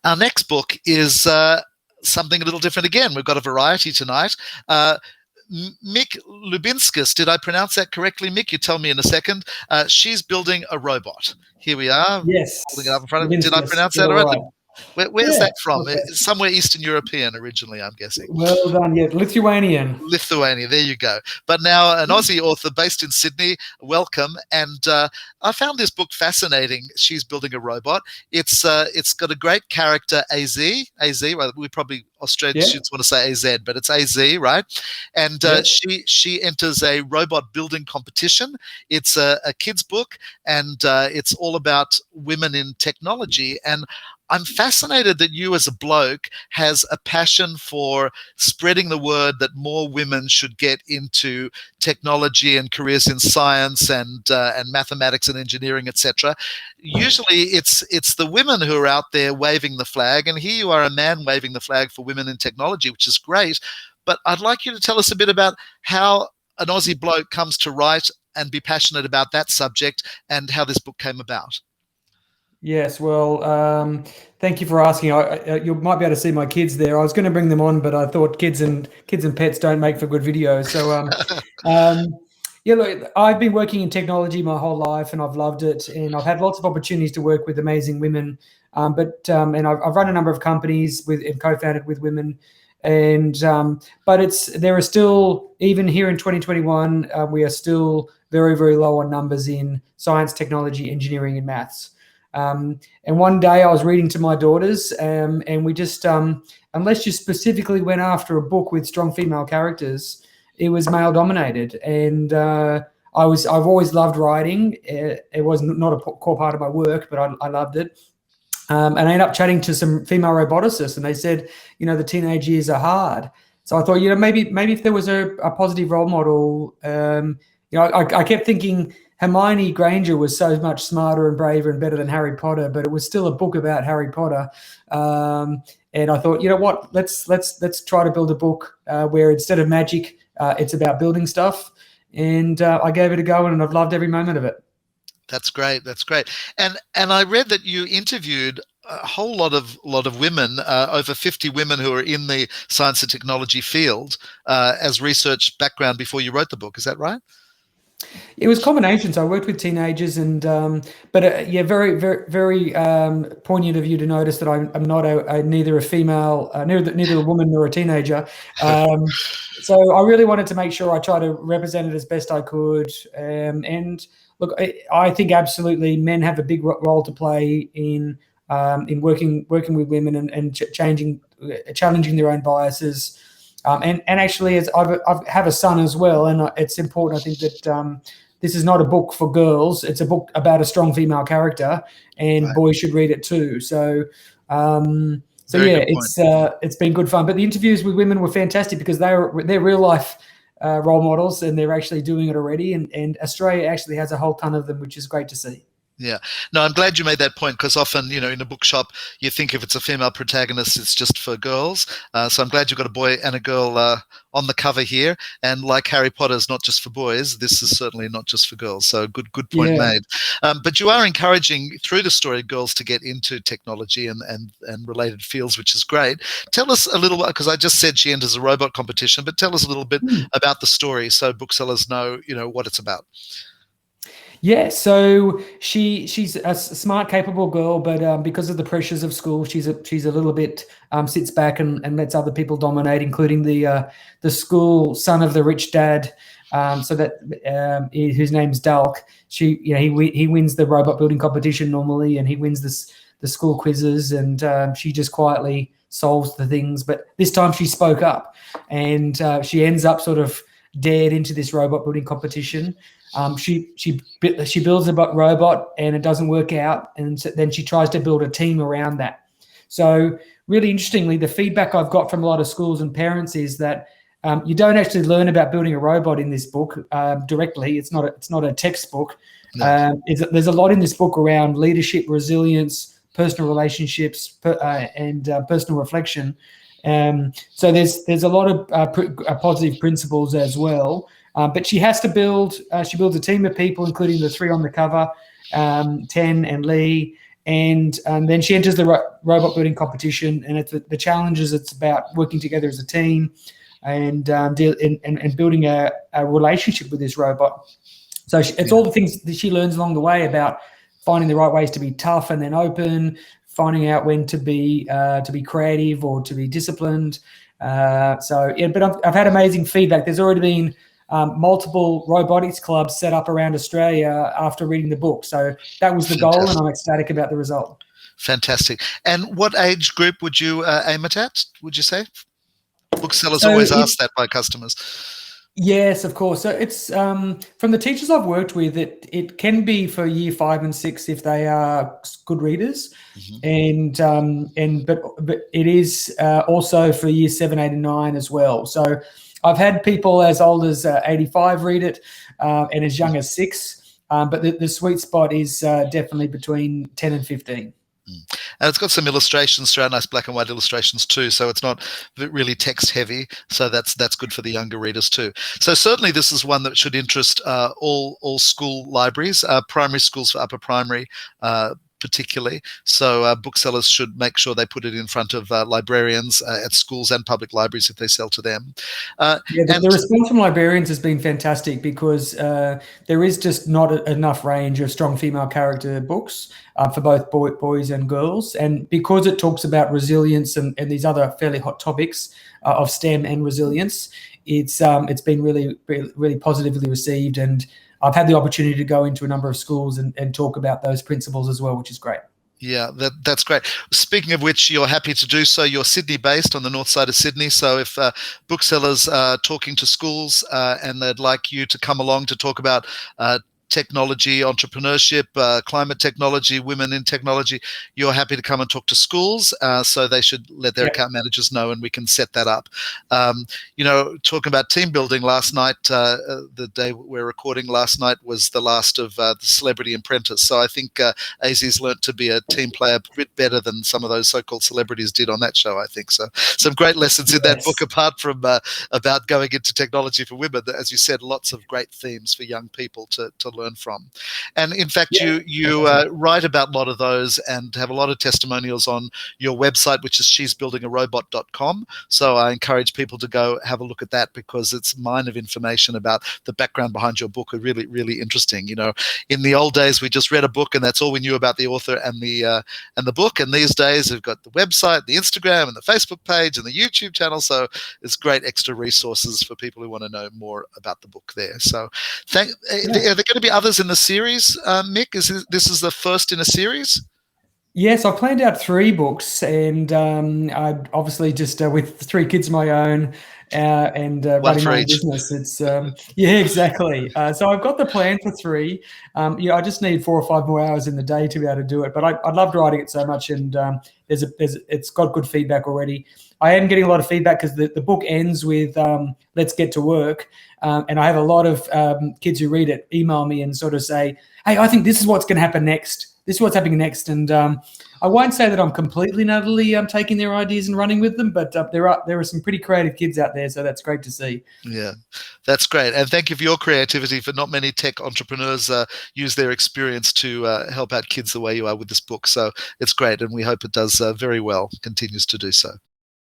Our next book is something a little different again. We've got a variety tonight. Mick Lubinskas, did I pronounce that correctly, Mick? You tell me in a second. She's building a robot. Here we are. Yes. Holding it up in front of me. Did I pronounce that all right? Where's that from? Okay. Somewhere Eastern European originally, I'm guessing. Well done, yeah. Lithuanian. Lithuania, there you go. But now an Aussie author based in Sydney, welcome. And I found this book fascinating. She's building a robot. It's got a great character, AZ. Well, we probably Australian students want to say AZ, but it's AZ, right? And she enters a robot building competition. It's a kid's book, and it's all about women in technology. And I'm fascinated that you as a bloke has a passion for spreading the word that more women should get into technology and careers in science and mathematics and engineering, etc. Usually it's the women who are out there waving the flag, and here you are, a man waving the flag for women in technology, which is great. But I'd like you to tell us a bit about how an Aussie bloke comes to write and be passionate about that subject and how this book came about. Yes, well, thank you for asking. You might be able to see my kids there. I was going to bring them on, but I thought kids and pets don't make for good videos. So, look, I've been working in technology my whole life, and I've loved it, and I've had lots of opportunities to work with amazing women. And I've run a number of companies and co-founded with women, and but there are still, even here in 2021, we are still very, very low on numbers in science, technology, engineering, and maths. And one day I was reading to my daughters, and we just, unless you specifically went after a book with strong female characters, it was male dominated. And I've always loved writing. It was not a core part of my work, but I loved it. And I ended up chatting to some female roboticists, and they said, the teenage years are hard. So I thought, maybe if there was a positive role model, I kept thinking Hermione Granger was so much smarter and braver and better than Harry Potter, but it was still a book about Harry Potter. And I thought, what, let's try to build a book where instead of magic, it's about building stuff. And I gave it a go, and I've loved every moment of it. That's great. That's great. And I read that you interviewed a whole lot of women, over 50 women who are in the science and technology field as research background before you wrote the book. Is that right? It was combinations. I worked with teenagers, and very, very, very poignant of you to notice that I'm not neither a female, neither a woman nor a teenager. So I really wanted to make sure I try to represent it as best I could. And look, I think absolutely men have a big role to play in working with women and challenging their own biases. And actually, I have a son as well, and it's important, I think, that this is not a book for girls. It's a book about a strong female character, and boys should read it too. So it's been good fun. But the interviews with women were fantastic because they're real life role models, and they're actually doing it already. And Australia actually has a whole ton of them, which is great to see. Yeah. No, I'm glad you made that point, because often, in a bookshop, you think if it's a female protagonist, it's just for girls. So I'm glad you've got a boy and a girl on the cover here. And like Harry Potter is not just for boys, this is certainly not just for girls. So good point made. But you are encouraging through the story girls to get into technology and related fields, which is great. Tell us a little, because I just said she enters a robot competition, but tell us a little bit about the story so booksellers know, what it's about. Yeah, so she's a smart, capable girl, but because of the pressures of school, she's a little bit sits back and lets other people dominate, including the school son of the rich dad. Whose name's Dalk. He wins the robot building competition normally, and he wins the school quizzes, and she just quietly solves the things. But this time she spoke up, and she ends up sort of dared into this robot building competition. She builds a robot and it doesn't work out, and then she tries to build a team around that. So really interestingly, the feedback I've got from a lot of schools and parents is that you don't actually learn about building a robot in this book directly. It's not a textbook. No. There's a lot in this book around leadership, resilience, personal relationships, and personal reflection. So there's a lot of positive principles as well. But she has to build. She builds a team of people, including the three on the cover, Ten and Lee, and then she enters the robot building competition, and it's the challenges. It's about working together as a team, and building a relationship with this robot. So it's all the things that she learns along the way about finding the right ways to be tough and then open, finding out when to be creative or to be disciplined. So yeah, but I've had amazing feedback. There's already been multiple robotics clubs set up around Australia after reading the book. So that was the goal, and I'm ecstatic about the result. Fantastic. And what age group would you aim it at, would you say? Booksellers always ask that by customers. Yes, of course. So it's from the teachers I've worked with, it can be for year 5 and 6 if they are good readers, but it is also for year 7, 8, and 9 as well. So I've had people as old as 85 read it, and as young as 6. But the sweet spot is definitely between 10 and 15. And it's got some illustrations throughout, nice black and white illustrations too, so it's not really text heavy, so that's good for the younger readers too. So certainly this is one that should interest all school libraries, primary schools for upper primary particularly. So booksellers should make sure they put it in front of librarians at schools and public libraries if they sell to them. The response from librarians has been fantastic, because there is just not enough range of strong female character books for both boys and girls. And because it talks about resilience and these other fairly hot topics of STEM and resilience, it's been really, really positively received. And I've had the opportunity to go into a number of schools and talk about those principles as well, which is great. Yeah, that's great. Speaking of which, you're happy to do so. You're Sydney-based on the north side of Sydney. So if booksellers are talking to schools and they'd like you to come along to talk about technology, entrepreneurship, climate technology, women in technology, you're happy to come and talk to schools. So they should let their account managers know, and we can set that up. Talking about team building, last night, the day we're recording last night was the last of the Celebrity Apprentice. So I think AZ's learnt to be a team player a bit better than some of those so-called celebrities did on that show, I think. So some great lessons in that book, apart from about going into technology for women. As you said, lots of great themes for young people to learn from. And in fact, you write about a lot of those and have a lot of testimonials on your website, which is shesbuildingarobot.com. So I encourage people to go have a look at that, because it's a mine of information about the background behind your book are really, really interesting. In the old days, we just read a book and that's all we knew about the author and the book. And these days we've got the website, the Instagram and the Facebook page and the YouTube channel. So it's great extra resources for people who want to know more about the book there. So are there going to be others in the series, Mick? This is the first in a series? Yes, I planned out 3 books, and I obviously just with 3 kids of my own and running my own business. It's exactly. So I've got the plan for 3. I just need 4 or 5 more hours in the day to be able to do it. But I loved writing it so much, and it's got good feedback already. I am getting a lot of feedback because the book ends with "Let's get to work," and I have a lot of kids who read it email me and sort of say, "Hey, I think this is what's going to happen next. This is what's happening next." And I won't say that I'm completely and utterly taking their ideas and running with them, but there are some pretty creative kids out there, so that's great to see. Yeah, that's great. And thank you for your creativity. For not many tech entrepreneurs use their experience to help out kids the way you are with this book. So it's great, and we hope it does very well, continues to do so.